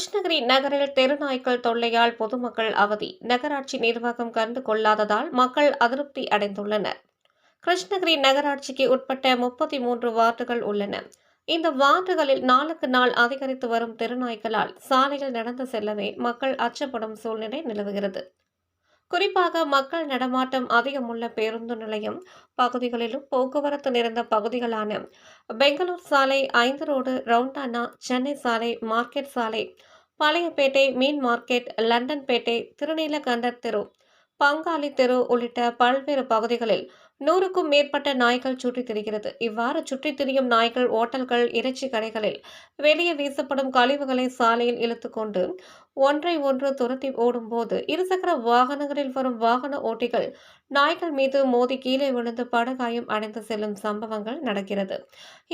கிருஷ்ணகிரி நகரில் தெருநாய்க்கள் தொல்லையால் பொதுமக்கள் அவதி. நகராட்சி நிர்வாகம் கண்டு கொள்ளாததால் மக்கள் அதிருப்தி அடைந்துள்ளனர். கிருஷ்ணகிரி நகராட்சிக்கு உட்பட்ட 33 வார்டுகள் உள்ளன. இந்த வார்டுகளில் நாளுக்கு நாள் அதிகரித்து வரும் தெருநாய்களால் சாலையில் நடந்து செல்லவே மக்கள் அச்சப்படும் சூழ்நிலை நிலவுகிறது. குறிப்பாக மக்கள் நடமாட்டம் அதிகமுள்ள பேருந்து நிலையம் பகுதிகளிலும் போக்குவரத்து நிறைந்த பகுதிகளான பெங்களூர் சாலை, 5 ரோடு, ரவுண்டானா, சென்னை சாலை, மார்க்கெட் சாலை, பழையப்பேட்டை, மீன் மார்க்கெட், லண்டன்பேட்டை, திருநீலகண்டர் தெரு, பங்காளி தெரு உள்ளிட்ட பல்வேறு பகுதிகளில் 100க்கும் மேற்பட்ட நாய்கள் சுற்றித் திரிகிறது. இவ்வாறு சுற்றித் திரியும் நாய்கள் ஓட்டல்கள், இறைச்சி கடைகளில் வெளியே வீசப்படும் கழிவுகளை சாலையில் இழுத்துக் கொண்டு ஒன்றை ஒன்று துரத்தி ஓடும்போது இருசக்கர வாகனங்களில் வரும் வாகன ஓட்டிகள் நாய்கள் மீது மோதி கீழே விழுந்து படுகாயம் அடைந்து செல்லும் சம்பவங்கள் நடக்கிறது.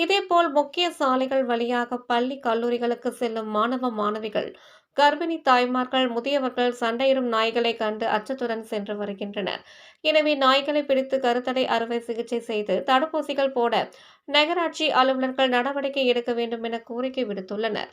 இதேபோல் முக்கிய சாலைகள் வழியாக பள்ளி, கல்லூரிகளுக்கு செல்லும் மாணவ மாணவிகள், கர்ப்பிணி தாய்மார்கள், முதியவர்கள் சண்டையிடும் நாய்களை கண்டு அச்சத்துடன் சென்று வருகின்றனர். எனவே நாய்களை பிடித்து கருத்தடை அறுவை சிகிச்சை செய்து தடுப்பூசிகள் போட நகராட்சி அலுவலர்கள் நடவடிக்கை எடுக்க வேண்டும் என கோரிக்கை விடுத்துள்ளனர்.